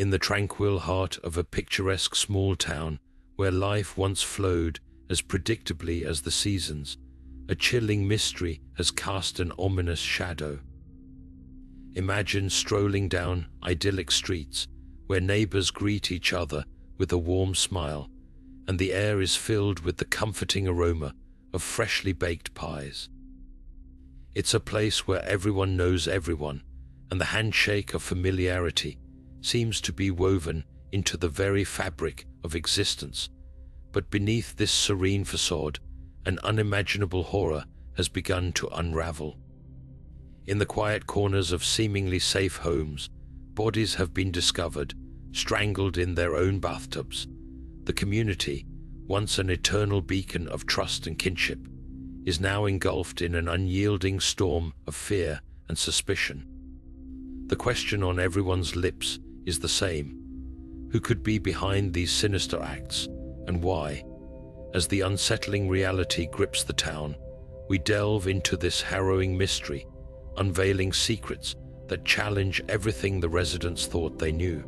in the tranquil heart of a picturesque small town where life once flowed as predictably as the seasons, a chilling mystery has cast an ominous shadow. Imagine strolling down idyllic streets where neighbors greet each other with a warm smile, and the air is filled with the comforting aroma of freshly baked pies. It's a place where everyone knows everyone, and the handshake of familiarity seems to be woven into the very fabric of existence. But beneath this serene facade, an unimaginable horror has begun to unravel. In the quiet corners of seemingly safe homes, bodies have been discovered, strangled in their own bathtubs. The community, once an eternal beacon of trust and kinship, is now engulfed in an unyielding storm of fear and suspicion. The question on everyone's lips is the same: who could be behind these sinister acts, and why? As the unsettling reality grips the town, we delve into this harrowing mystery, unveiling secrets that challenge everything the residents thought they knew.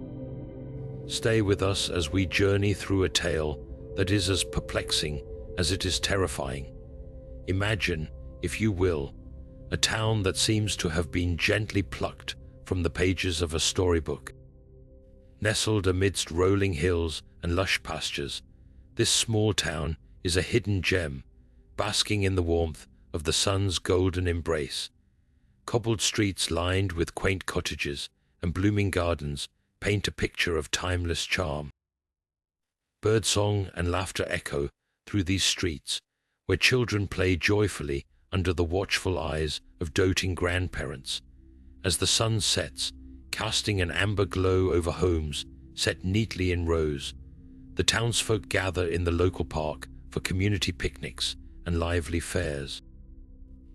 Stay with us as we journey through a tale that is as perplexing as it is terrifying. Imagine, if you will, a town that seems to have been gently plucked from the pages of a storybook. Nestled amidst rolling hills and lush pastures, this small town is a hidden gem, basking in the warmth of the sun's golden embrace. Cobbled streets lined with quaint cottages and blooming gardens paint a picture of timeless charm. Birdsong and laughter echo through these streets, where children play joyfully under the watchful eyes of doting grandparents. As the sun sets, casting an amber glow over homes set neatly in rows, the townsfolk gather in the local park for community picnics and lively fairs.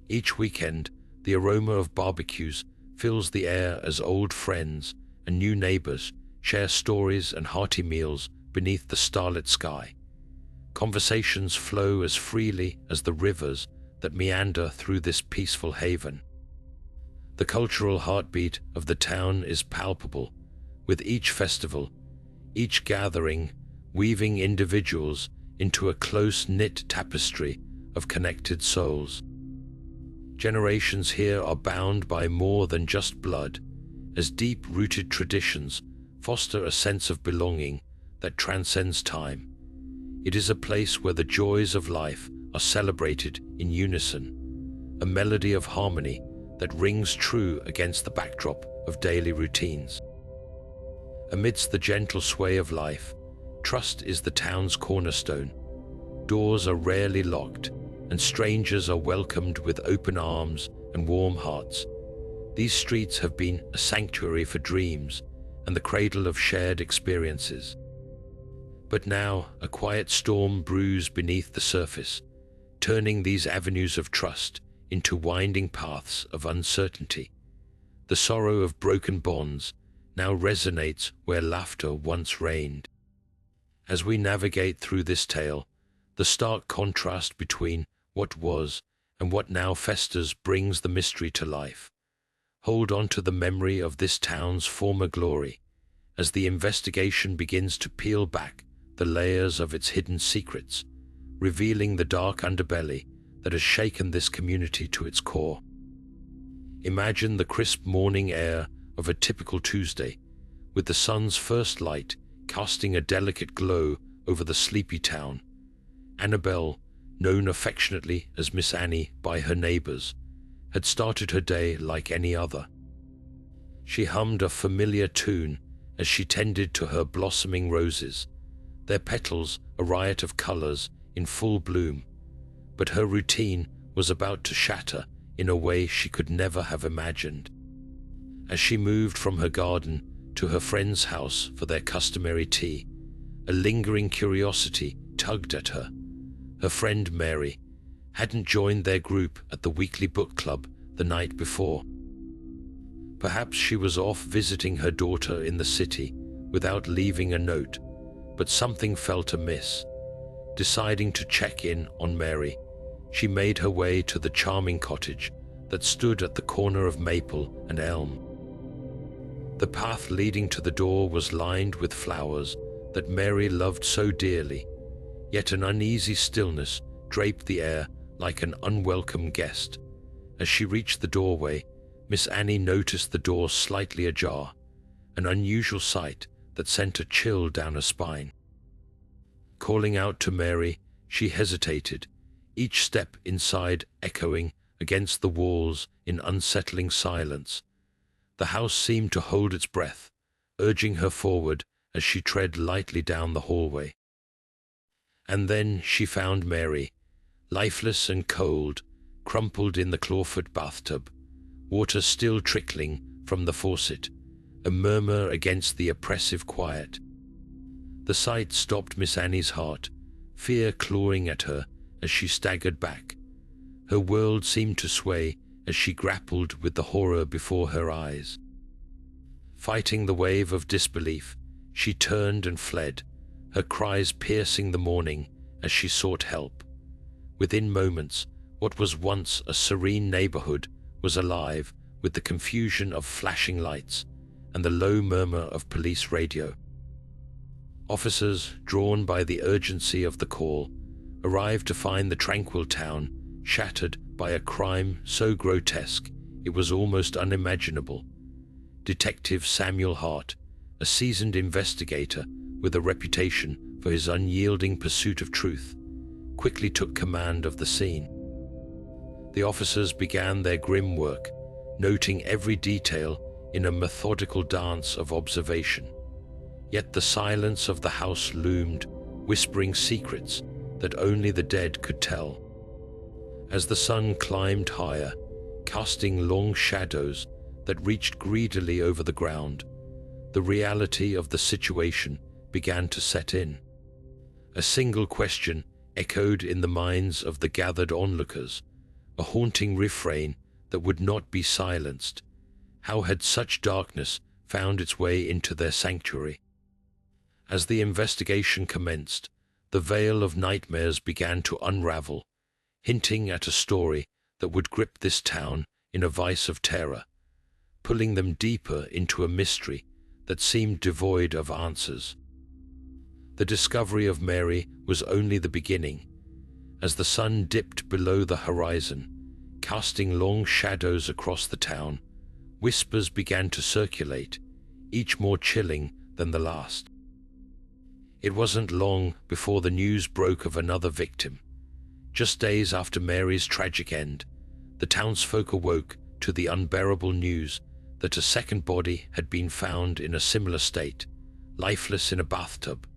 Each weekend, the aroma of barbecues fills the air as old friends and new neighbors share stories and hearty meals beneath the starlit sky. Conversations flow as freely as the rivers that meander through this peaceful haven. The cultural heartbeat of the town is palpable, with each festival, each gathering, weaving individuals into a close-knit tapestry of connected souls. Generations here are bound by more than just blood, as deep-rooted traditions foster a sense of belonging that transcends time. It is a place where the joys of life are celebrated in unison, a melody of harmony that rings true against the backdrop of daily routines. Amidst the gentle sway of life, trust is the town's cornerstone. Doors are rarely locked, and strangers are welcomed with open arms and warm hearts. These streets have been a sanctuary for dreams and the cradle of shared experiences. But now, a quiet storm brews beneath the surface, turning these avenues of trust into winding paths of uncertainty. The sorrow of broken bonds now resonates where laughter once reigned. As we navigate through this tale, the stark contrast between what was and what now festers brings the mystery to life. Hold on to the memory of this town's former glory as the investigation begins to peel back the layers of its hidden secrets, revealing the dark underbelly that has shaken this community to its core. Imagine the crisp morning air of a typical Tuesday, with the sun's first light casting a delicate glow over the sleepy town. Annabelle, known affectionately as Miss Annie by her neighbors, had started her day like any other. She hummed a familiar tune as she tended to her blossoming roses, their petals a riot of colors in full bloom. But her routine was about to shatter in a way she could never have imagined. As she moved from her garden to her friend's house for their customary tea, a lingering curiosity tugged at her. Her friend Mary hadn't joined their group at the weekly book club the night before. Perhaps she was off visiting her daughter in the city without leaving a note, but something felt amiss. Deciding to check in on Mary, she made her way to the charming cottage that stood at the corner of Maple and Elm. The path leading to the door was lined with flowers that Mary loved so dearly, yet an uneasy stillness draped the air like an unwelcome guest. As she reached the doorway, Miss Annie noticed the door slightly ajar, an unusual sight that sent a chill down her spine. Calling out to Mary, she hesitated, each step inside echoing against the walls in unsettling silence. The house seemed to hold its breath, urging her forward as she tread lightly down the hallway. And then she found Mary, lifeless and cold, crumpled in the clawfoot bathtub, water still trickling from the faucet, a murmur against the oppressive quiet. The sight stopped Miss Annie's heart, fear clawing at her as she staggered back. Her world seemed to sway as she grappled with the horror before her eyes. Fighting the wave of disbelief, she turned and fled, her cries piercing the morning as she sought help. Within moments, what was once a serene neighborhood was alive with the confusion of flashing lights and the low murmur of police radio. Officers, drawn by the urgency of the call, arrived to find the tranquil town shattered by a crime so grotesque it was almost unimaginable. Detective Samuel Hart, a seasoned investigator with a reputation for his unyielding pursuit of truth, quickly took command of the scene. The officers began their grim work, noting every detail in a methodical dance of observation. Yet the silence of the house loomed, whispering secrets that only the dead could tell. As the sun climbed higher, casting long shadows that reached greedily over the ground, the reality of the situation began to set in. A single question echoed in the minds of the gathered onlookers, a haunting refrain that would not be silenced. How had such darkness found its way into their sanctuary? As the investigation commenced, the veil of nightmares began to unravel, hinting at a story that would grip this town in a vice of terror, pulling them deeper into a mystery that seemed devoid of answers. The discovery of Mary was only the beginning. As the sun dipped below the horizon, casting long shadows across the town, whispers began to circulate, each more chilling than the last. It wasn't long before the news broke of another victim. Just days after Mary's tragic end, the townsfolk awoke to the unbearable news that a second body had been found in a similar state, lifeless in a bathtub,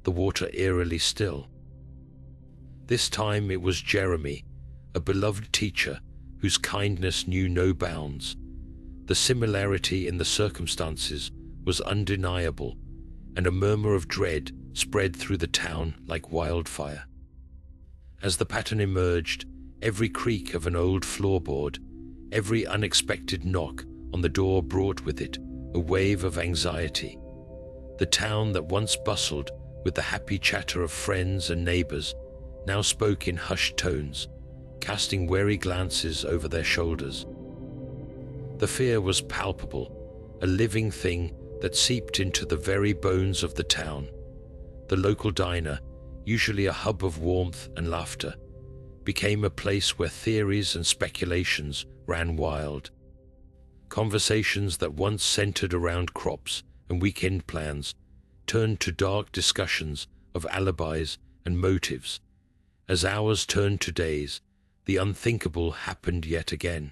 the water eerily still. This time it was Jeremy, a beloved teacher whose kindness knew no bounds. The similarity in the circumstances was undeniable, and a murmur of dread spread through the town like wildfire. As the pattern emerged, every creak of an old floorboard, every unexpected knock on the door brought with it a wave of anxiety. The town that once bustled with the happy chatter of friends and neighbors now spoke in hushed tones, casting wary glances over their shoulders. The fear was palpable, a living thing that seeped into the very bones of the town. The local diner, usually a hub of warmth and laughter, became a place where theories and speculations ran wild. Conversations that once centered around crops and weekend plans turned to dark discussions of alibis and motives. As hours turned to days, the unthinkable happened yet again.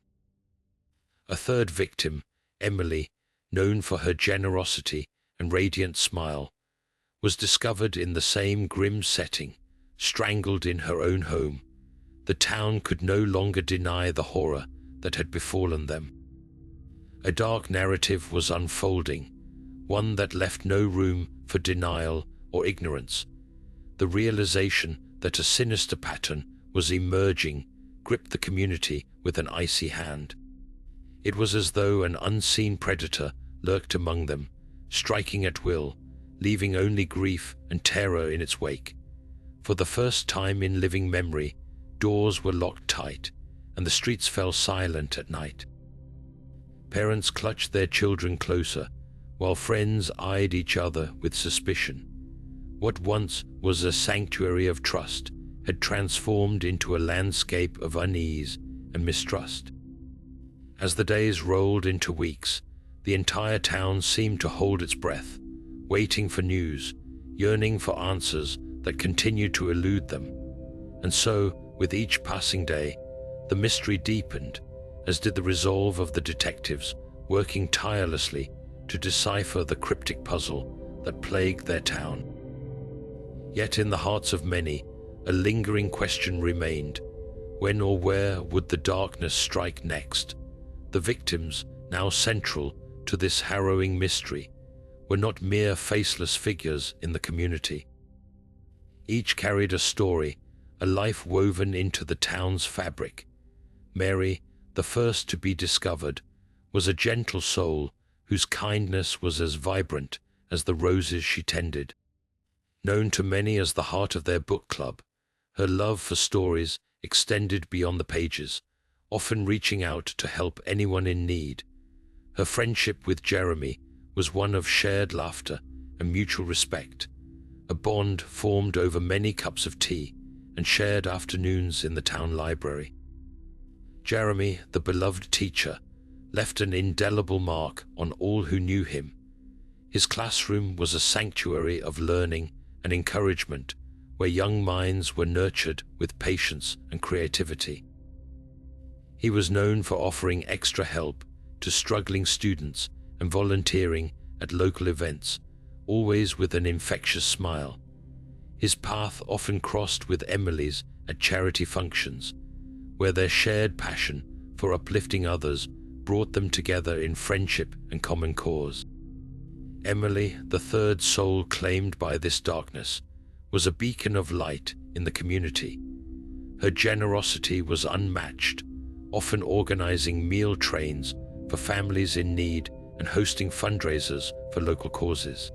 A third victim, Emily, known for her generosity and radiant smile, was discovered in the same grim setting, strangled in her own home. The town could no longer deny the horror that had befallen them. A dark narrative was unfolding, one that left no room for denial or ignorance. The realization that a sinister pattern was emerging gripped the community with an icy hand. It was as though an unseen predator lurked among them, striking at will, leaving only grief and terror in its wake. For the first time in living memory, doors were locked tight, and the streets fell silent at night. Parents clutched their children closer, while friends eyed each other with suspicion. What once was a sanctuary of trust had transformed into a landscape of unease and mistrust. As the days rolled into weeks, the entire town seemed to hold its breath, waiting for news, yearning for answers that continued to elude them. And so, with each passing day, the mystery deepened, as did the resolve of the detectives working tirelessly to decipher the cryptic puzzle that plagued their town. Yet in the hearts of many, a lingering question remained: when or where would the darkness strike next? The victims, now central to this harrowing mystery, were not mere faceless figures in the community. Each carried a story, a life woven into the town's fabric. Mary, the first to be discovered, was a gentle soul whose kindness was as vibrant as the roses she tended. Known to many as the heart of their book club, her love for stories extended beyond the pages, often reaching out to help anyone in need. Her friendship with Jeremy was one of shared laughter and mutual respect, a bond formed over many cups of tea and shared afternoons in the town library. Jeremy, the beloved teacher, left an indelible mark on all who knew him. His classroom was a sanctuary of learning and encouragement, where young minds were nurtured with patience and creativity. He was known for offering extra help to struggling students and volunteering at local events, always with an infectious smile. His path often crossed with Emily's at charity functions, where their shared passion for uplifting others brought them together in friendship and common cause. Emily, the third soul claimed by this darkness, was a beacon of light in the community. Her generosity was unmatched, often organizing meal trains for families in need and hosting fundraisers for local causes.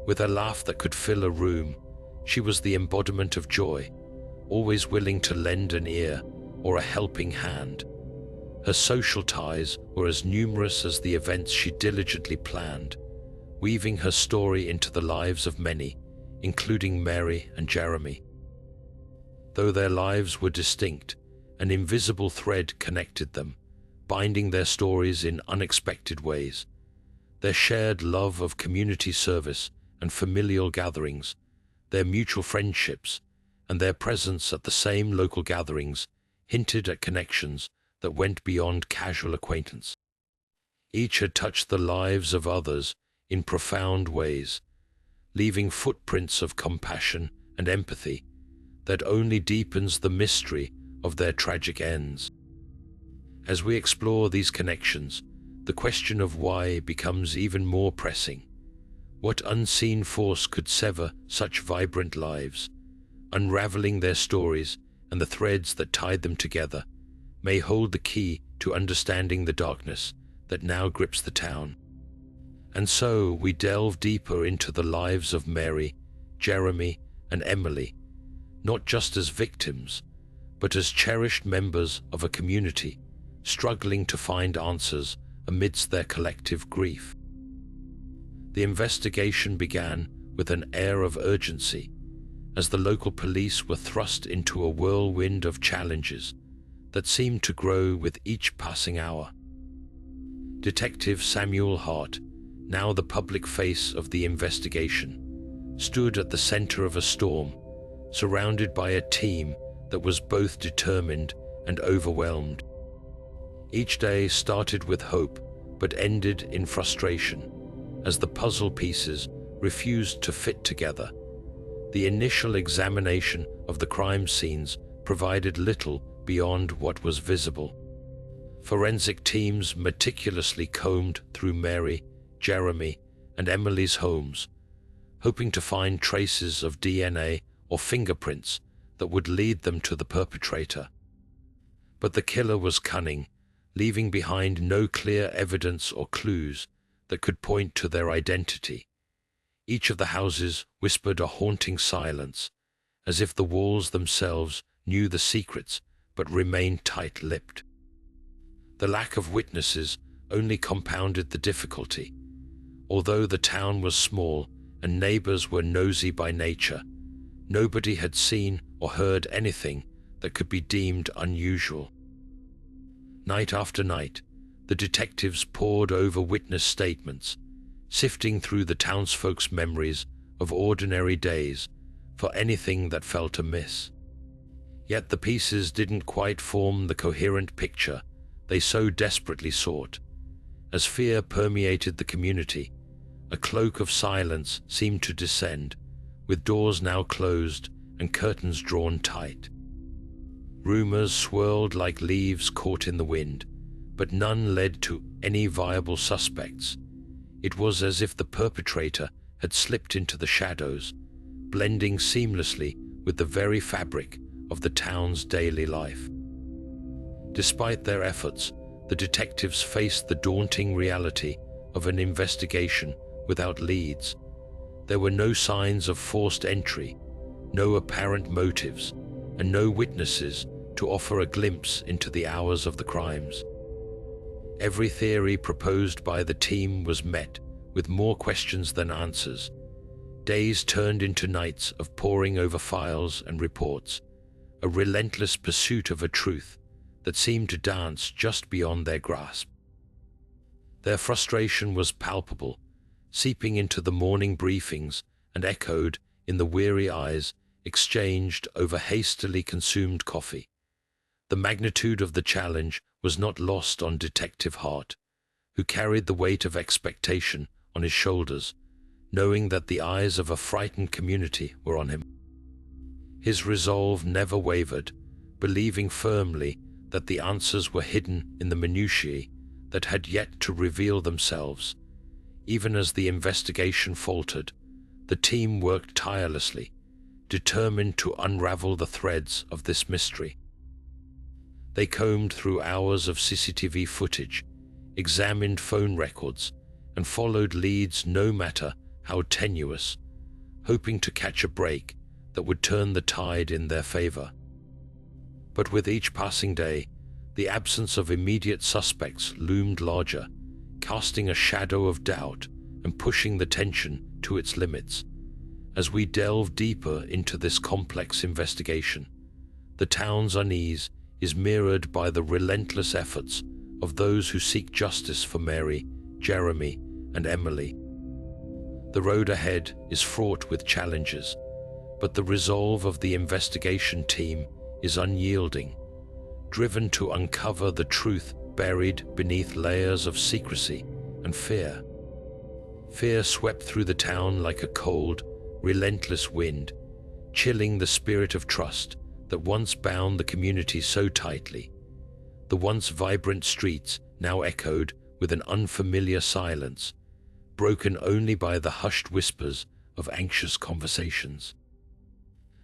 With a laugh that could fill a room, she was the embodiment of joy, always willing to lend an ear or a helping hand. Her social ties were as numerous as the events she diligently planned, weaving her story into the lives of many, including Mary and Jeremy. Though their lives were distinct, an invisible thread connected them, binding their stories in unexpected ways. Their shared love of community service and familial gatherings, their mutual friendships, and their presence at the same local gatherings hinted at connections that went beyond casual acquaintance. Each had touched the lives of others in profound ways, leaving footprints of compassion and empathy that only deepens the mystery of their tragic ends. As we explore these connections, the question of why becomes even more pressing. What unseen force could sever such vibrant lives? Unraveling their stories and the threads that tied them together may hold the key to understanding the darkness that now grips the town. And so we delve deeper into the lives of Mary, Jeremy, and Emily, not just as victims, but as cherished members of a community struggling to find answers amidst their collective grief. The investigation began with an air of urgency, as the local police were thrust into a whirlwind of challenges that seemed to grow with each passing hour. Detective Samuel Hart, now the public face of the investigation, stood at the center of a storm, surrounded by a team that was both determined and overwhelmed. Each day started with hope, but ended in frustration, as the puzzle pieces refused to fit together. The initial examination of the crime scenes provided little beyond what was visible. Forensic teams meticulously combed through Mary, Jeremy, and Emily's homes, hoping to find traces of DNA or fingerprints that would lead them to the perpetrator. But the killer was cunning, leaving behind no clear evidence or clues that could point to their identity. Each of the houses whispered a haunting silence, as if the walls themselves knew the secrets but remained tight-lipped. The lack of witnesses only compounded the difficulty. Although the town was small and neighbors were nosy by nature, nobody had seen or heard anything that could be deemed unusual. Night after night, the detectives pored over witness statements, sifting through the townsfolk's memories of ordinary days for anything that felt amiss. Yet the pieces didn't quite form the coherent picture they so desperately sought. As fear permeated the community, a cloak of silence seemed to descend, with doors now closed and curtains drawn tight. Rumors swirled like leaves caught in the wind, but none led to any viable suspects. It was as if the perpetrator had slipped into the shadows, blending seamlessly with the very fabric of the town's daily life. Despite their efforts, the detectives faced the daunting reality of an investigation without leads. There were no signs of forced entry, no apparent motives, and no witnesses to offer a glimpse into the hours of the crimes. Every theory proposed by the team was met with more questions than answers. Days turned into nights of poring over files and reports, a relentless pursuit of a truth that seemed to dance just beyond their grasp. Their frustration was palpable, seeping into the morning briefings and echoed in the weary eyes exchanged over hastily consumed coffee. The magnitude of the challenge was not lost on Detective Hart, who carried the weight of expectation on his shoulders, knowing that the eyes of a frightened community were on him. His resolve never wavered, believing firmly that the answers were hidden in the minutiae that had yet to reveal themselves. Even as the investigation faltered, the team worked tirelessly, determined to unravel the threads of this mystery. They combed through hours of CCTV footage, examined phone records, and followed leads no matter how tenuous, hoping to catch a break that would turn the tide in their favor. But with each passing day, the absence of immediate suspects loomed larger, casting a shadow of doubt and pushing the tension to its limits. As we delve deeper into this complex investigation, the town's unease is mirrored by the relentless efforts of those who seek justice for Mary, Jeremy, and Emily. The road ahead is fraught with challenges, but the resolve of the investigation team is unyielding, driven to uncover the truth buried beneath layers of secrecy and fear. Fear swept through the town like a cold, relentless wind, chilling the spirit of trust that once bound the community so tightly. The once vibrant streets now echoed with an unfamiliar silence, broken only by the hushed whispers of anxious conversations.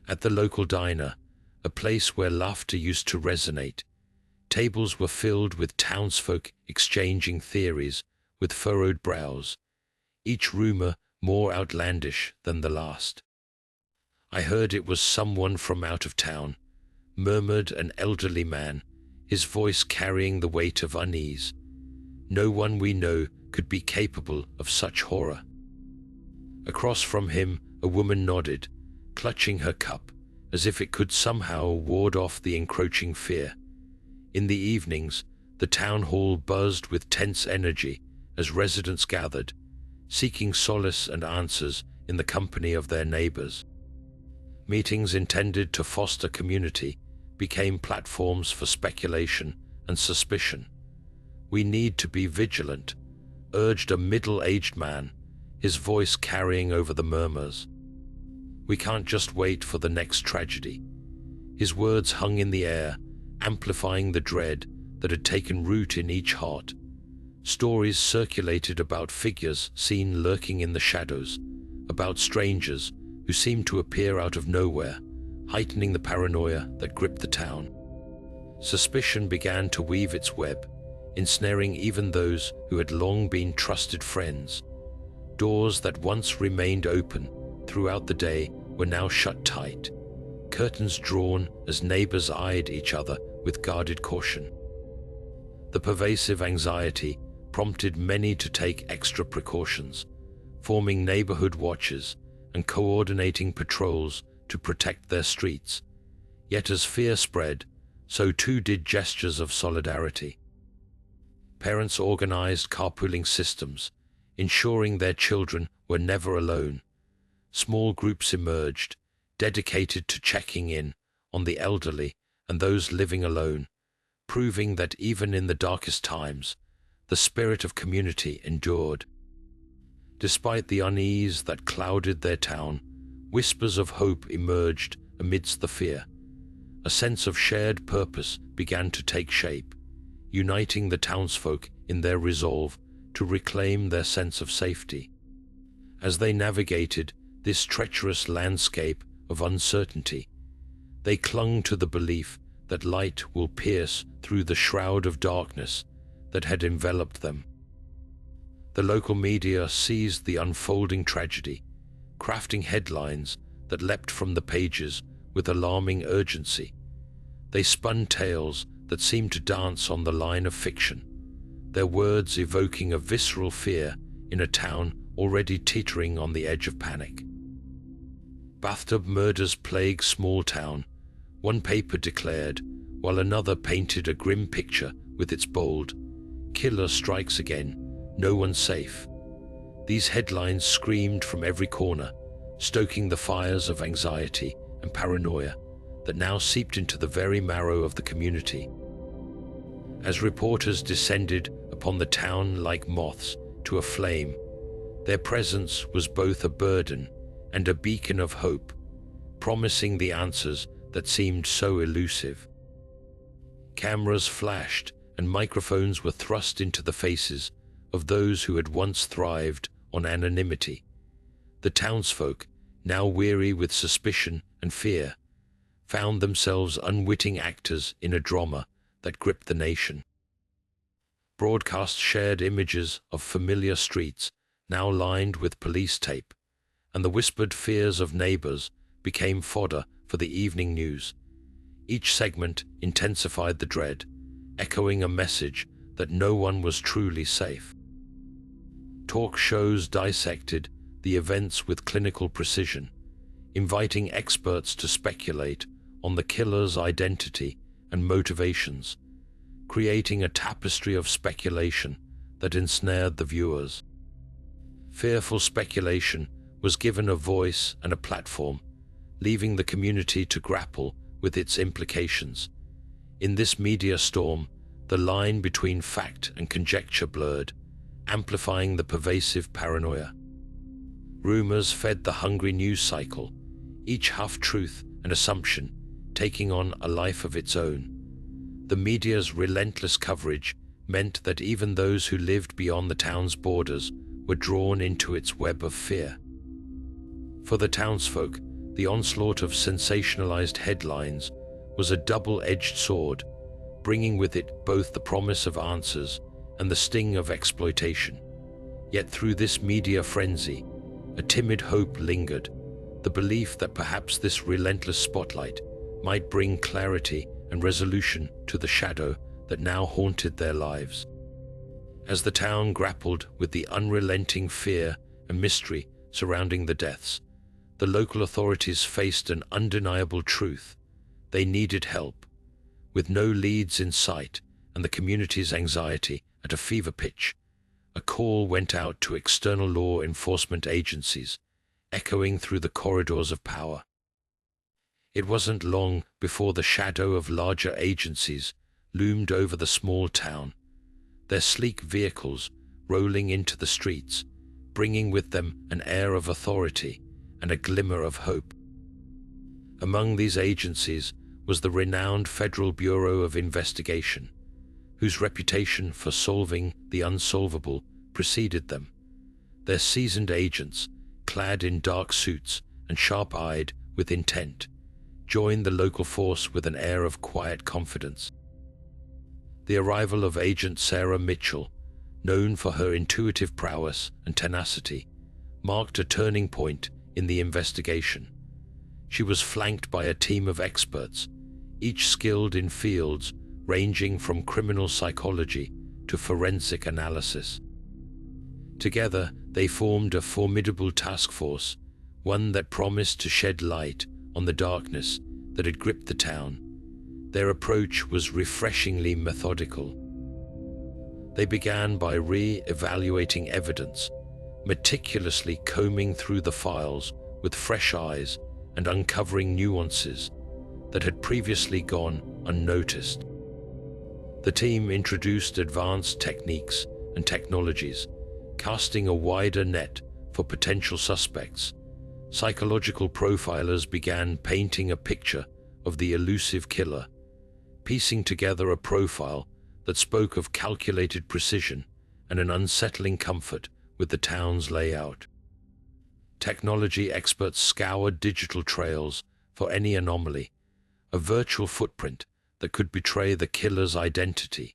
At the local diner, a place where laughter used to resonate, tables were filled with townsfolk exchanging theories with furrowed brows, each rumor more outlandish than the last. "I heard it was someone from out of town," murmured an elderly man, his voice carrying the weight of unease. "No one we know could be capable of such horror." Across from him, a woman nodded, clutching her cup, as if it could somehow ward off the encroaching fear. In the evenings, the town hall buzzed with tense energy as residents gathered, seeking solace and answers in the company of their neighbors. Meetings intended to foster community became platforms for speculation and suspicion. "We need to be vigilant," urged a middle-aged man, his voice carrying over the murmurs. "We can't just wait for the next tragedy." His words hung in the air, amplifying the dread that had taken root in each heart. Stories circulated about figures seen lurking in the shadows, about strangers who seemed to appear out of nowhere, heightening the paranoia that gripped the town. Suspicion began to weave its web, ensnaring even those who had long been trusted friends. Doors that once remained open throughout the day were now shut tight, curtains drawn as neighbors eyed each other with guarded caution. The pervasive anxiety prompted many to take extra precautions, forming neighborhood watches and coordinating patrols to protect their streets. Yet as fear spread, so too did gestures of solidarity. Parents organized carpooling systems, ensuring their children were never alone. Small groups emerged, dedicated to checking in on the elderly and those living alone, proving that even in the darkest times, the spirit of community endured. Despite the unease that clouded their town, whispers of hope emerged amidst the fear. A sense of shared purpose began to take shape, uniting the townsfolk in their resolve to reclaim their sense of safety. As they navigated this treacherous landscape of uncertainty, they clung to the belief that light will pierce through the shroud of darkness that had enveloped them. The local media seized the unfolding tragedy, crafting headlines that leapt from the pages with alarming urgency. They spun tales that seemed to dance on the line of fiction, their words evoking a visceral fear in a town already teetering on the edge of panic. Bathtub murders plague small town, one paper declared, while another painted a grim picture with its bold, "Killer strikes again, no one safe." These headlines screamed from every corner, stoking the fires of anxiety and paranoia that now seeped into the very marrow of the community. As reporters descended upon the town like moths to a flame, their presence was both a burden and a beacon of hope, promising the answers that seemed so elusive. Cameras flashed and microphones were thrust into the faces of those who had once thrived on anonymity. The townsfolk, now weary with suspicion and fear, found themselves unwitting actors in a drama that gripped the nation. Broadcasts shared images of familiar streets now lined with police tape, and the whispered fears of neighbors became fodder for the evening news. Each segment intensified the dread, echoing a message that no one was truly safe. Talk shows dissected the events with clinical precision, inviting experts to speculate on the killer's identity and motivations, creating a tapestry of speculation that ensnared the viewers. Fearful speculation was given a voice and a platform, leaving the community to grapple with its implications. In this media storm, the line between fact and conjecture blurred, amplifying the pervasive paranoia. Rumors fed the hungry news cycle, each half-truth and assumption taking on a life of its own. The media's relentless coverage meant that even those who lived beyond the town's borders were drawn into its web of fear. For the townsfolk, the onslaught of sensationalized headlines was a double-edged sword, bringing with it both the promise of answers and the sting of exploitation. Yet through this media frenzy, a timid hope lingered, the belief that perhaps this relentless spotlight might bring clarity and resolution to the shadow that now haunted their lives. As the town grappled with the unrelenting fear and mystery surrounding the deaths, the local authorities faced an undeniable truth. They needed help. With no leads in sight and the community's anxiety at a fever pitch, a call went out to external law enforcement agencies, echoing through the corridors of power. It wasn't long before the shadow of larger agencies loomed over the small town, their sleek vehicles rolling into the streets, bringing with them an air of authority and a glimmer of hope. Among these agencies was the renowned Federal Bureau of Investigation, whose reputation for solving the unsolvable preceded them. Their seasoned agents, clad in dark suits and sharp-eyed with intent, joined the local force with an air of quiet confidence. The arrival of Agent Sarah Mitchell, known for her intuitive prowess and tenacity, marked a turning point in the investigation. She was flanked by a team of experts, each skilled in fields ranging from criminal psychology to forensic analysis. Together, They formed a formidable task force, one that promised to shed light on the darkness that had gripped the town. Their approach was refreshingly methodical. They began by re-evaluating evidence, meticulously combing through the files with fresh eyes and uncovering nuances that had previously gone unnoticed. The team introduced advanced techniques and technologies, casting a wider net for potential suspects. Psychological profilers began painting a picture of the elusive killer, piecing together a profile that spoke of calculated precision and an unsettling comfort with the town's layout. Technology experts scoured digital trails for any anomaly, a virtual footprint that could betray the killer's identity.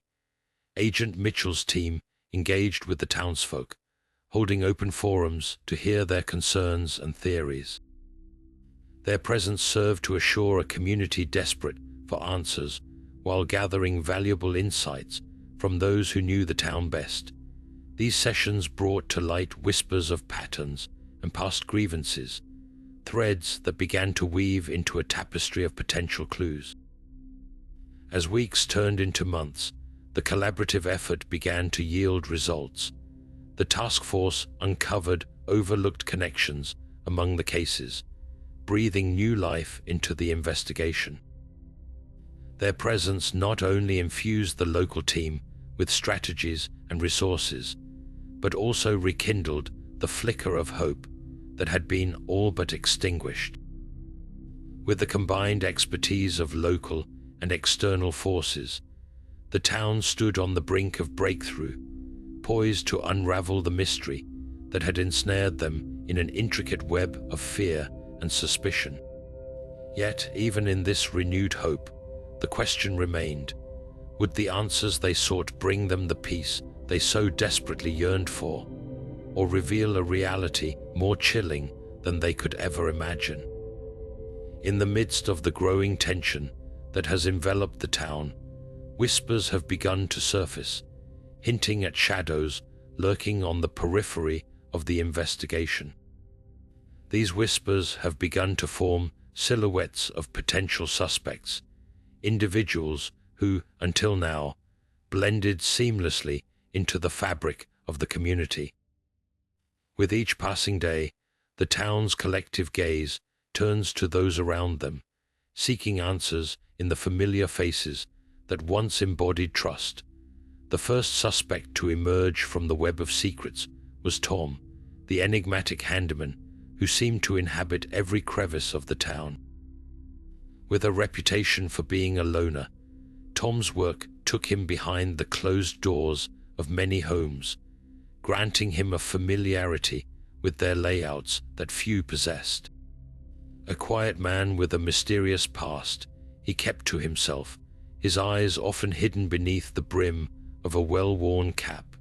Agent Mitchell's team engaged with the townsfolk, holding open forums to hear their concerns and theories. Their presence served to assure a community desperate for answers while gathering valuable insights from those who knew the town best. These sessions brought to light whispers of patterns and past grievances, threads that began to weave into a tapestry of potential clues. As weeks turned into months, the collaborative effort began to yield results. The task force uncovered overlooked connections among the cases, breathing new life into the investigation. Their presence not only infused the local team with strategies and resources, but also rekindled the flicker of hope that had been all but extinguished. With the combined expertise of local and external forces, the town stood on the brink of breakthrough, poised to unravel the mystery that had ensnared them in an intricate web of fear and suspicion. Yet, even in this renewed hope, the question remained: would the answers they sought bring them the peace they so desperately yearned for, or reveal a reality more chilling than they could ever imagine? In the midst of the growing tension that has enveloped the town, whispers have begun to surface, hinting at shadows lurking on the periphery of the investigation. These whispers have begun to form silhouettes of potential suspects, individuals who, until now, blended seamlessly into the fabric of the community. With each passing day, the town's collective gaze turns to those around them, seeking answers in the familiar faces that once embodied trust. The first suspect to emerge from the web of secrets was Tom, the enigmatic handyman who seemed to inhabit every crevice of the town. With a reputation for being a loner, Tom's work took him behind the closed doors of many homes, granting him a familiarity with their layouts that few possessed. A quiet man with a mysterious past, he kept to himself, his eyes often hidden beneath the brim of a well-worn cap.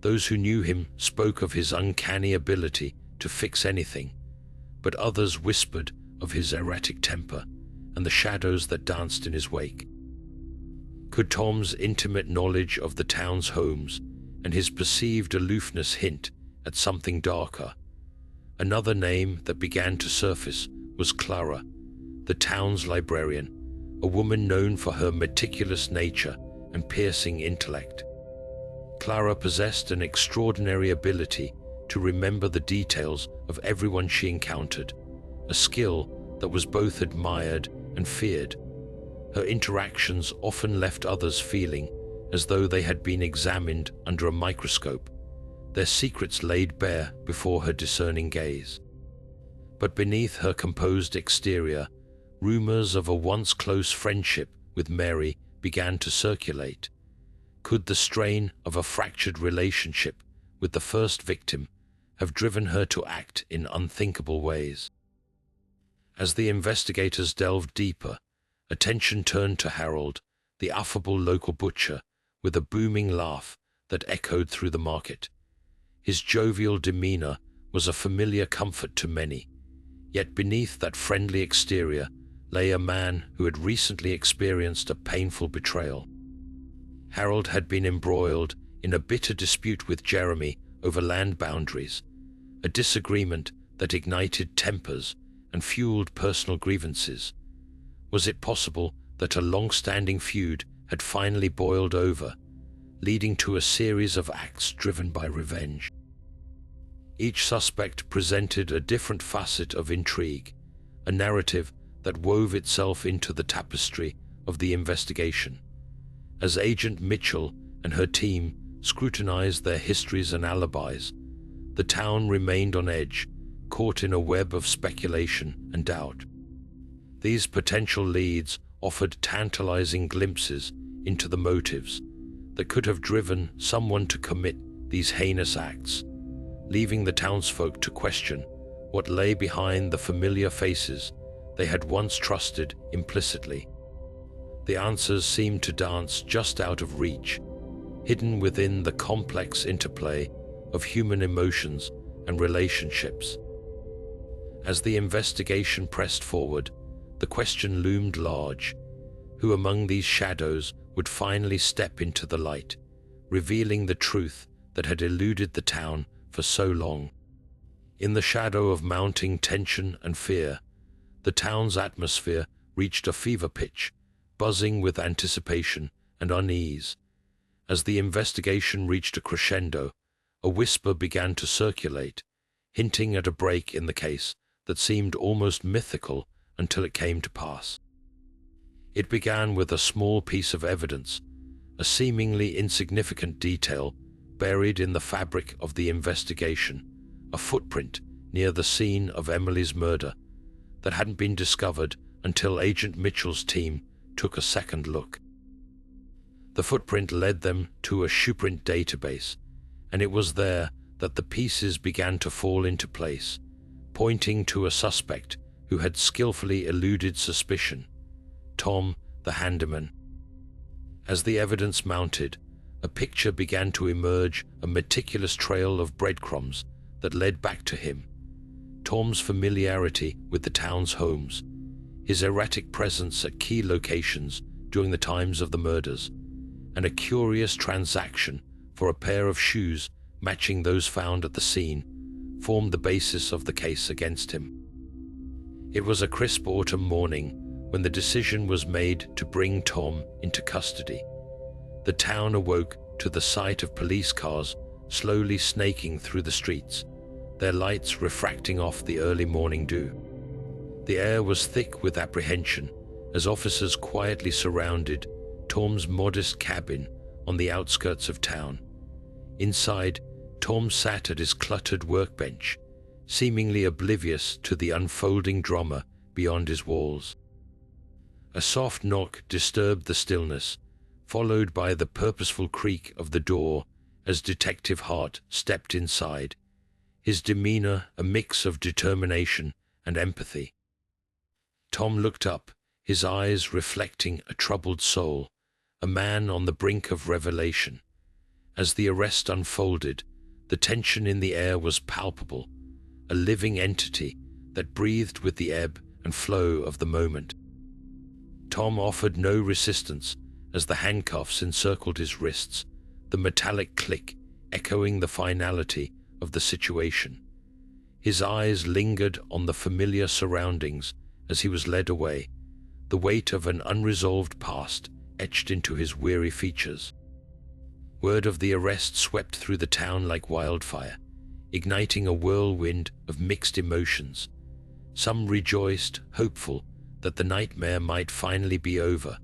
Those who knew him spoke of his uncanny ability to fix anything, but others whispered of his erratic temper and the shadows that danced in his wake. Could Tom's intimate knowledge of the town's homes and his perceived aloofness hint at something darker? Another name that began to surface was Clara, the town's librarian, a woman known for her meticulous nature and piercing intellect. Clara possessed an extraordinary ability to remember the details of everyone she encountered, a skill that was both admired and feared. Her interactions often left others feeling as though they had been examined under a microscope, their secrets laid bare before her discerning gaze. But beneath her composed exterior, rumors of a once close friendship with Mary began to circulate. Could the strain of a fractured relationship with the first victim have driven her to act in unthinkable ways? As the investigators delved deeper, attention turned to Harold, the affable local butcher, with a booming laugh that echoed through the market. His jovial demeanor was a familiar comfort to many, yet beneath that friendly exterior lay a man who had recently experienced a painful betrayal. Harold had been embroiled in a bitter dispute with Jeremy over land boundaries, a disagreement that ignited tempers and fueled personal grievances. Was it possible that a long-standing feud had finally boiled over, leading to a series of acts driven by revenge? Each suspect presented a different facet of intrigue, a narrative that wove itself into the tapestry of the investigation. As Agent Mitchell and her team scrutinized their histories and alibis, the town remained on edge, caught in a web of speculation and doubt. These potential leads offered tantalizing glimpses into the motives that could have driven someone to commit these heinous acts, leaving the townsfolk to question what lay behind the familiar faces they had once trusted implicitly. The answers seemed to dance just out of reach, hidden within the complex interplay of human emotions and relationships. As the investigation pressed forward, the question loomed large: who among these shadows would finally step into the light, revealing the truth that had eluded the town for so long? In the shadow of mounting tension and fear, the town's atmosphere reached a fever pitch, buzzing with anticipation and unease. As the investigation reached a crescendo, a whisper began to circulate, hinting at a break in the case that seemed almost mythical until it came to pass. It began with a small piece of evidence, a seemingly insignificant detail buried in the fabric of the investigation, a footprint near the scene of Emily's murder that hadn't been discovered until Agent Mitchell's team took a second look. The footprint led them to a shoeprint database, and it was there that the pieces began to fall into place, pointing to a suspect who had skillfully eluded suspicion: Tom, the handyman. As the evidence mounted, a picture began to emerge, a meticulous trail of breadcrumbs that led back to him. Tom's familiarity with the town's homes, his erratic presence at key locations during the times of the murders, and a curious transaction for a pair of shoes matching those found at the scene formed the basis of the case against him. It was a crisp autumn morning when the decision was made to bring Tom into custody. The town awoke to the sight of police cars slowly snaking through the streets, their lights refracting off the early morning dew. The air was thick with apprehension as officers quietly surrounded Tom's modest cabin on the outskirts of town. Inside, Tom sat at his cluttered workbench, seemingly oblivious to the unfolding drama beyond his walls. A soft knock disturbed the stillness, followed by the purposeful creak of the door as Detective Hart stepped inside, his demeanor a mix of determination and empathy. Tom looked up, his eyes reflecting a troubled soul, a man on the brink of revelation. As the arrest unfolded, the tension in the air was palpable, a living entity that breathed with the ebb and flow of the moment. Tom offered no resistance as the handcuffs encircled his wrists, the metallic click echoing the finality of the situation. His eyes lingered on the familiar surroundings as he was led away, the weight of an unresolved past etched into his weary features. Word of the arrest swept through the town like wildfire, igniting a whirlwind of mixed emotions. Some rejoiced, hopeful that the nightmare might finally be over,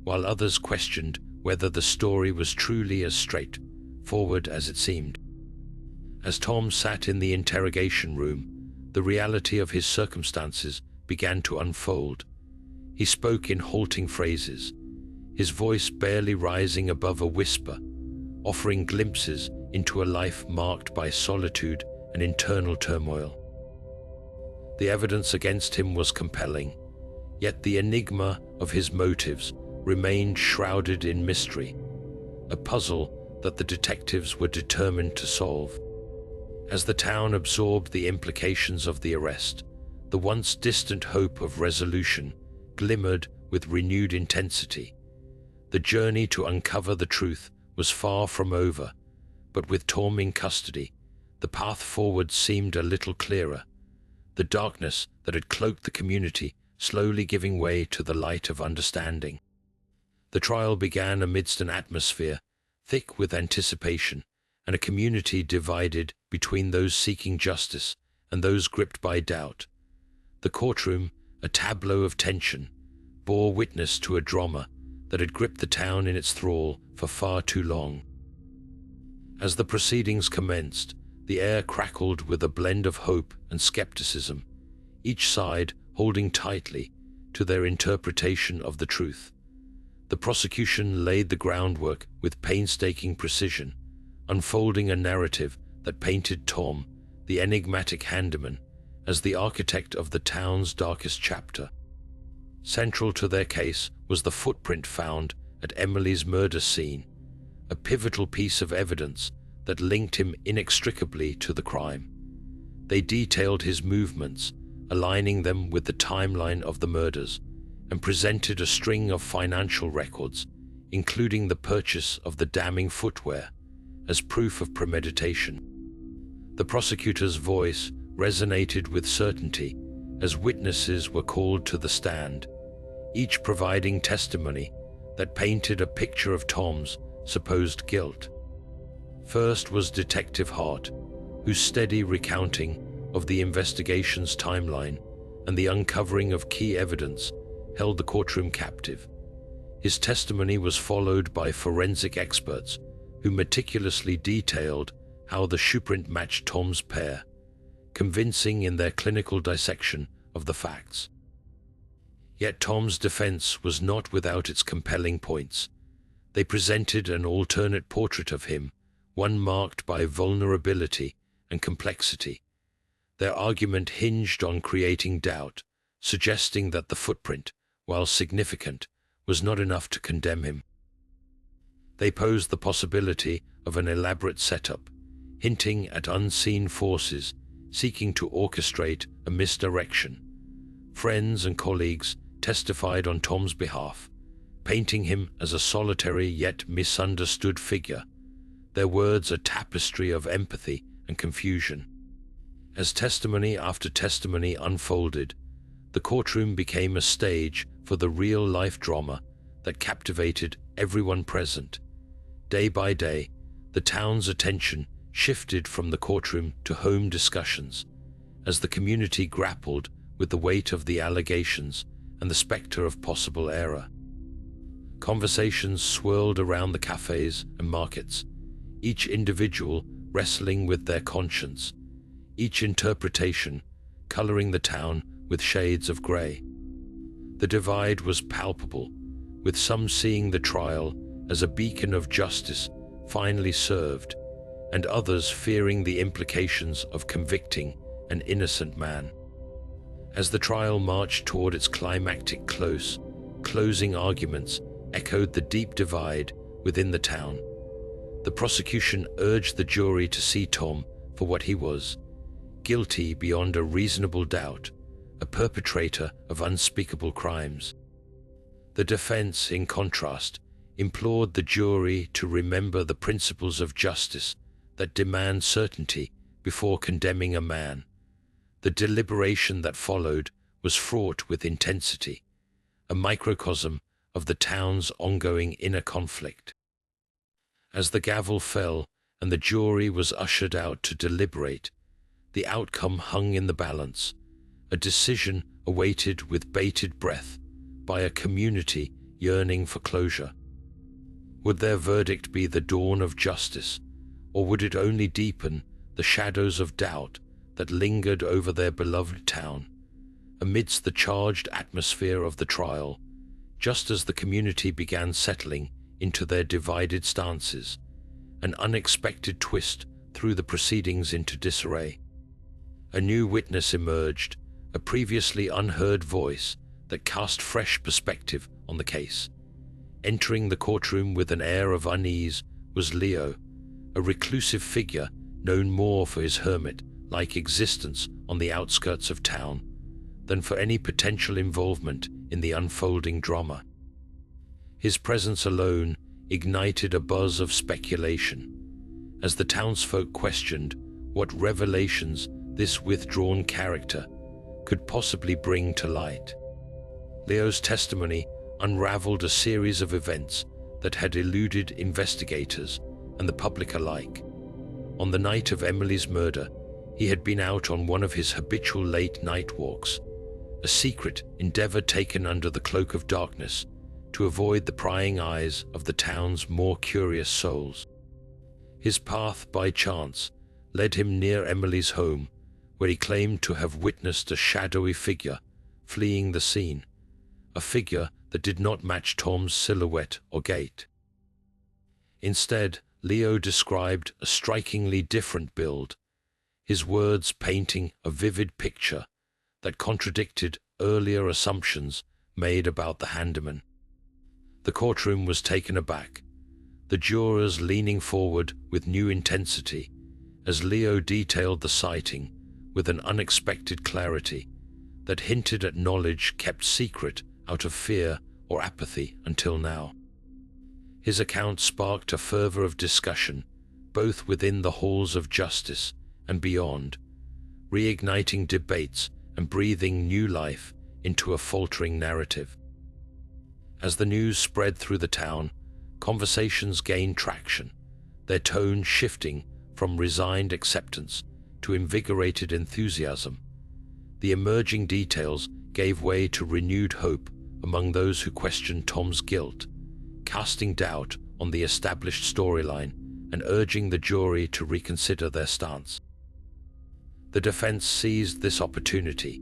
while others questioned whether the story was truly as straightforward as it seemed. As Tom sat in the interrogation room, the reality of his circumstances began to unfold. He spoke in halting phrases, his voice barely rising above a whisper, offering glimpses into a life marked by solitude and internal turmoil. The evidence against him was compelling, yet the enigma of his motives remained shrouded in mystery, a puzzle that the detectives were determined to solve. As the town absorbed the implications of the arrest, the once distant hope of resolution glimmered with renewed intensity. The journey to uncover the truth was far from over, But with Tom in custody, the path forward seemed a little clearer, the darkness that had cloaked the community slowly giving way to the light of understanding. The trial began amidst an atmosphere thick with anticipation and a community divided between those seeking justice and those gripped by doubt. The courtroom, a tableau of tension, bore witness to a drama that had gripped the town in its thrall for far too long. As the proceedings commenced, the air crackled with a blend of hope and skepticism, each side holding tightly to their interpretation of the truth. The prosecution laid the groundwork with painstaking precision, unfolding a narrative that painted Tom, the enigmatic handyman, as the architect of the town's darkest chapter. Central to their case was the footprint found at Emily's murder scene, a pivotal piece of evidence that linked him inextricably to the crime. They detailed his movements, aligning them with the timeline of the murders, and presented a string of financial records, including the purchase of the damning footwear, as proof of premeditation. The prosecutor's voice resonated with certainty as witnesses were called to the stand, each providing testimony that painted a picture of Tom's supposed guilt. First was Detective Hart, whose steady recounting of the investigation's timeline and the uncovering of key evidence held the courtroom captive. His testimony was followed by forensic experts who meticulously detailed how the shoeprint matched Tom's pair, convincing in their clinical dissection of the facts. Yet Tom's defense was not without its compelling points. They presented an alternate portrait of him, one marked by vulnerability and complexity. Their argument hinged on creating doubt, suggesting that the footprint, while significant, was not enough to condemn him. They posed the possibility of an elaborate setup, hinting at unseen forces seeking to orchestrate a misdirection. Friends and colleagues testified on Tom's behalf, painting him as a solitary yet misunderstood figure, their words a tapestry of empathy and confusion. As testimony after testimony unfolded, the courtroom became a stage for the real-life drama that captivated everyone present. Day by day, the town's attention shifted from the courtroom to home discussions, as the community grappled with the weight of the allegations and the specter of possible error. Conversations swirled around the cafes and markets, each individual wrestling with their conscience, each interpretation coloring the town with shades of grey. The divide was palpable, with some seeing the trial as a beacon of justice finally served, and others fearing the implications of convicting an innocent man. As the trial marched toward its climactic close, closing arguments echoed the deep divide within the town. The prosecution urged the jury to see Tom for what he was, guilty beyond a reasonable doubt, a perpetrator of unspeakable crimes. The defense, in contrast, implored the jury to remember the principles of justice that demand certainty before condemning a man. The deliberation that followed was fraught with intensity, a microcosm of the town's ongoing inner conflict. As the gavel fell and the jury was ushered out to deliberate, the outcome hung in the balance, a decision awaited with bated breath by a community yearning for closure. Would their verdict be the dawn of justice, or would it only deepen the shadows of doubt that lingered over their beloved town? Amidst the charged atmosphere of the trial, just as the community began settling into their divided stances, an unexpected twist threw the proceedings into disarray. A new witness emerged, a previously unheard voice that cast fresh perspective on the case. Entering the courtroom with an air of unease was Leo, a reclusive figure known more for his hermit-like existence on the outskirts of town than for any potential involvement in the unfolding drama. His presence alone ignited a buzz of speculation, as the townsfolk questioned what revelations this withdrawn character could possibly bring to light. Leo's testimony unraveled a series of events that had eluded investigators and the public alike. On the night of Emily's murder, he had been out on one of his habitual late-night walks, a secret endeavor taken under the cloak of darkness to avoid the prying eyes of the town's more curious souls. His path, by chance, led him near Emily's home, where he claimed to have witnessed a shadowy figure fleeing the scene, a figure that did not match Tom's silhouette or gait. Instead, Leo described a strikingly different build, his words painting a vivid picture that contradicted earlier assumptions made about the handyman. The courtroom was taken aback, the jurors leaning forward with new intensity as Leo detailed the sighting with an unexpected clarity that hinted at knowledge kept secret out of fear or apathy until now. His account sparked a fervor of discussion, both within the halls of justice and beyond, reigniting debates and breathing new life into a faltering narrative. As the news spread through the town, conversations gained traction, their tone shifting from resigned acceptance to invigorated enthusiasm. The emerging details gave way to renewed hope among those who questioned Tom's guilt, casting doubt on the established storyline and urging the jury to reconsider their stance. The defense seized this opportunity,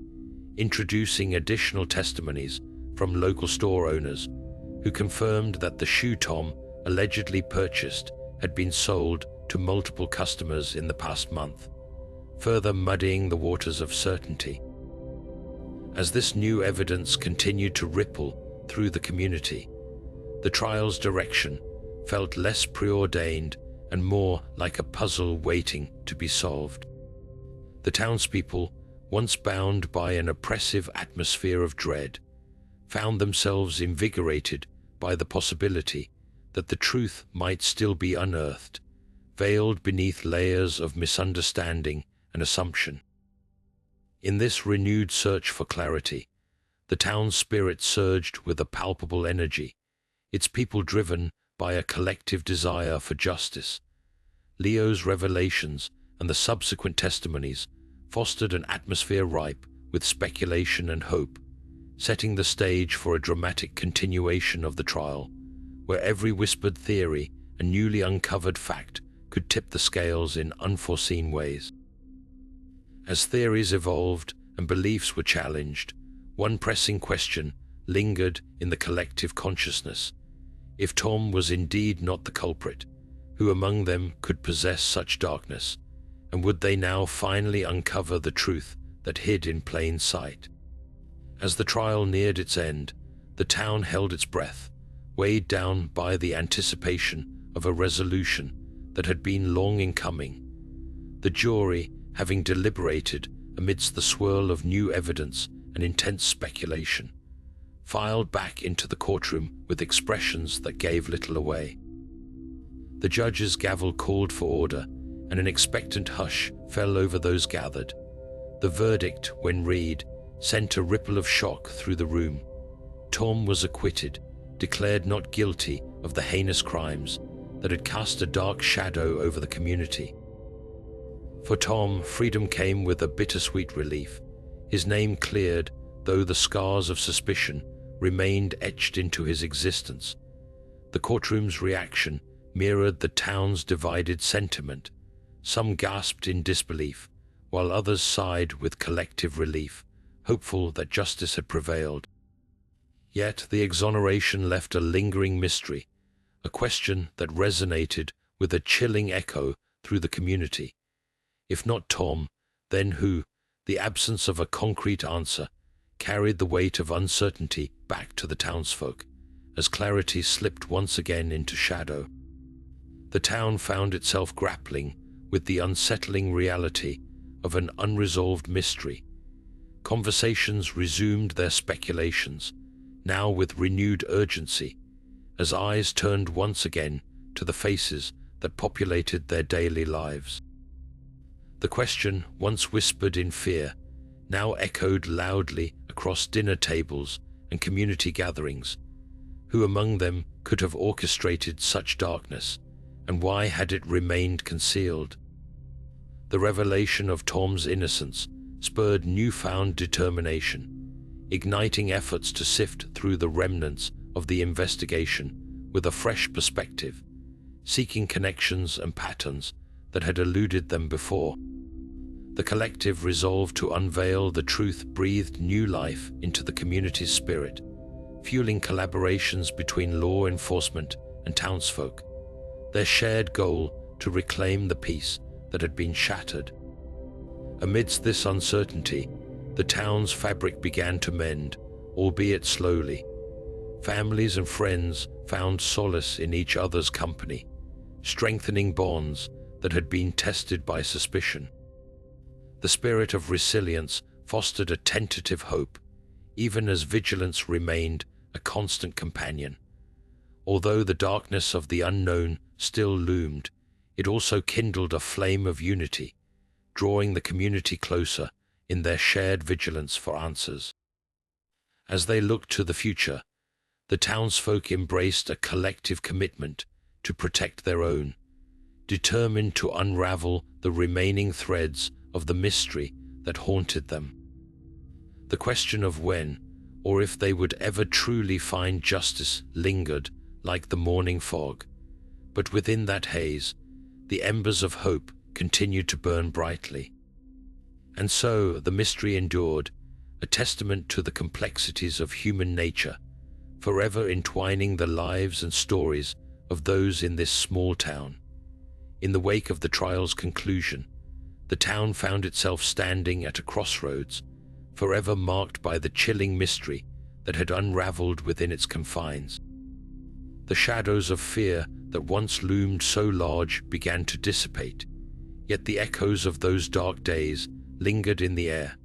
introducing additional testimonies from local store owners who confirmed that the shoe Tom allegedly purchased had been sold to multiple customers in the past month, further muddying the waters of certainty. As this new evidence continued to ripple through the community, the trial's direction felt less preordained and more like a puzzle waiting to be solved. The townspeople, once bound by an oppressive atmosphere of dread, found themselves invigorated by the possibility that the truth might still be unearthed, veiled beneath layers of misunderstanding and assumption. In this renewed search for clarity, the town's spirit surged with a palpable energy, its people driven by a collective desire for justice. Leo's revelations and the subsequent testimonies fostered an atmosphere ripe with speculation and hope, setting the stage for a dramatic continuation of the trial, where every whispered theory and newly uncovered fact could tip the scales in unforeseen ways. As theories evolved and beliefs were challenged, one pressing question lingered in the collective consciousness. If Tom was indeed not the culprit, who among them could possess such darkness, and would they now finally uncover the truth that hid in plain sight? As the trial neared its end, the town held its breath, weighed down by the anticipation of a resolution that had been long in coming. The jury, having deliberated amidst the swirl of new evidence and intense speculation, filed back into the courtroom with expressions that gave little away. The judge's gavel called for order, and an expectant hush fell over those gathered. The verdict, when read, sent a ripple of shock through the room. Tom was acquitted, declared not guilty of the heinous crimes that had cast a dark shadow over the community. For Tom, freedom came with a bittersweet relief. His name cleared, though the scars of suspicion remained etched into his existence. The courtroom's reaction mirrored the town's divided sentiment. Some gasped in disbelief, while others sighed with collective relief, hopeful that justice had prevailed. Yet the exoneration left a lingering mystery, a question that resonated with a chilling echo through the community. If not Tom, then who? The absence of a concrete answer carried the weight of uncertainty back to the townsfolk, as clarity slipped once again into shadow. The town found itself grappling with the unsettling reality of an unresolved mystery. Conversations resumed their speculations, now with renewed urgency, as eyes turned once again to the faces that populated their daily lives. The question, once whispered in fear, now echoed loudly across dinner tables and community gatherings. Who among them could have orchestrated such darkness, and why had it remained concealed? The revelation of Tom's innocence spurred newfound determination, igniting efforts to sift through the remnants of the investigation with a fresh perspective, seeking connections and patterns that had eluded them before. The collective resolve to unveil the truth breathed new life into the community's spirit, fueling collaborations between law enforcement and townsfolk, their shared goal to reclaim the peace that had been shattered. Amidst this uncertainty, the town's fabric began to mend, albeit slowly. Families and friends found solace in each other's company, strengthening bonds that had been tested by suspicion. The spirit of resilience fostered a tentative hope, even as vigilance remained a constant companion. Although the darkness of the unknown still loomed, it also kindled a flame of unity, drawing the community closer in their shared vigilance for answers. As they looked to the future, the townsfolk embraced a collective commitment to protect their own, determined to unravel the remaining threads of the mystery that haunted them. The question of when, or if they would ever truly find justice, lingered like the morning fog. But within that haze, the embers of hope continued to burn brightly. And so the mystery endured, a testament to the complexities of human nature, forever entwining the lives and stories of those in this small town. In the wake of the trial's conclusion, the town found itself standing at a crossroads, forever marked by the chilling mystery that had unraveled within its confines. The shadows of fear that once loomed so large began to dissipate, yet the echoes of those dark days lingered in the air.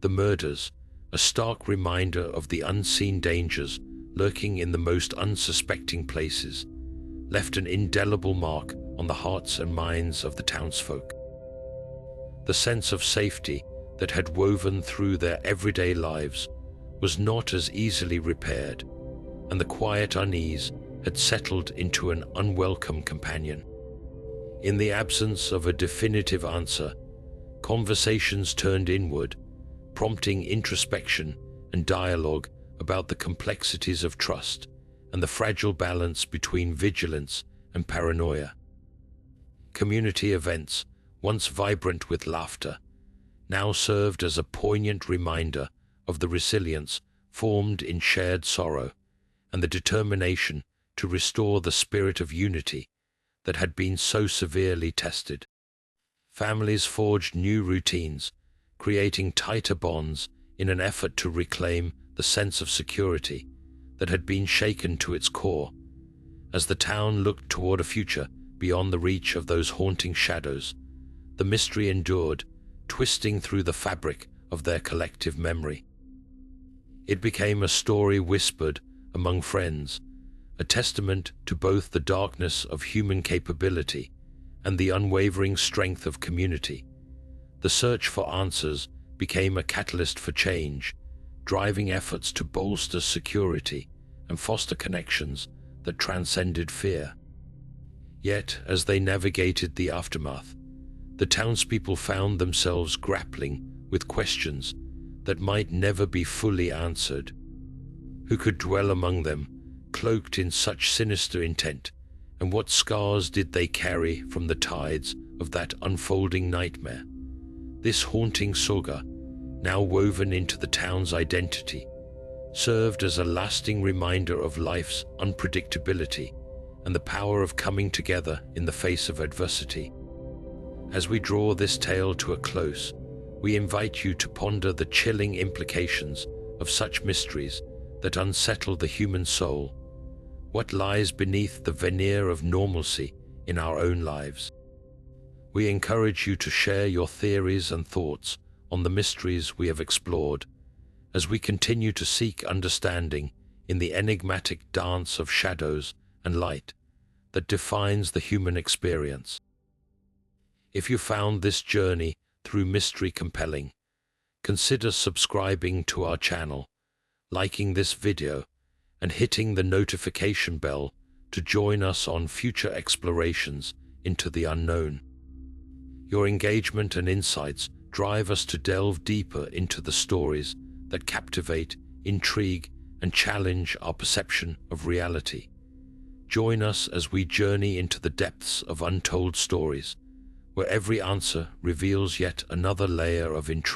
The murders, a stark reminder of the unseen dangers lurking in the most unsuspecting places, left an indelible mark on the hearts and minds of the townsfolk. The sense of safety that had woven through their everyday lives was not as easily repaired, and the quiet unease had settled into an unwelcome companion. In the absence of a definitive answer, conversations turned inward, prompting introspection and dialogue about the complexities of trust and the fragile balance between vigilance and paranoia. Community events, once vibrant with laughter, now served as a poignant reminder of the resilience formed in shared sorrow and the determination to restore the spirit of unity that had been so severely tested. Families forged new routines, creating tighter bonds in an effort to reclaim the sense of security that had been shaken to its core. As the town looked toward a future beyond the reach of those haunting shadows, the mystery endured, twisting through the fabric of their collective memory. It became a story whispered among friends, a testament to both the darkness of human capability and the unwavering strength of community. The search for answers became a catalyst for change, driving efforts to bolster security and foster connections that transcended fear. Yet, as they navigated the aftermath, the townspeople found themselves grappling with questions that might never be fully answered. Who could dwell among them, cloaked in such sinister intent, and what scars did they carry from the tides of that unfolding nightmare? This haunting saga, now woven into the town's identity, served as a lasting reminder of life's unpredictability and the power of coming together in the face of adversity. As we draw this tale to a close, we invite you to ponder the chilling implications of such mysteries that unsettle the human soul. What lies beneath the veneer of normalcy in our own lives? We encourage you to share your theories and thoughts on the mysteries we have explored, as we continue to seek understanding in the enigmatic dance of shadows and light that defines the human experience. If you found this journey through mystery compelling, consider subscribing to our channel, liking this video, and hitting the notification bell to join us on future explorations into the unknown. Your engagement and insights drive us to delve deeper into the stories that captivate, intrigue, and challenge our perception of reality. Join us as we journey into the depths of untold stories, where every answer reveals yet another layer of intrigue.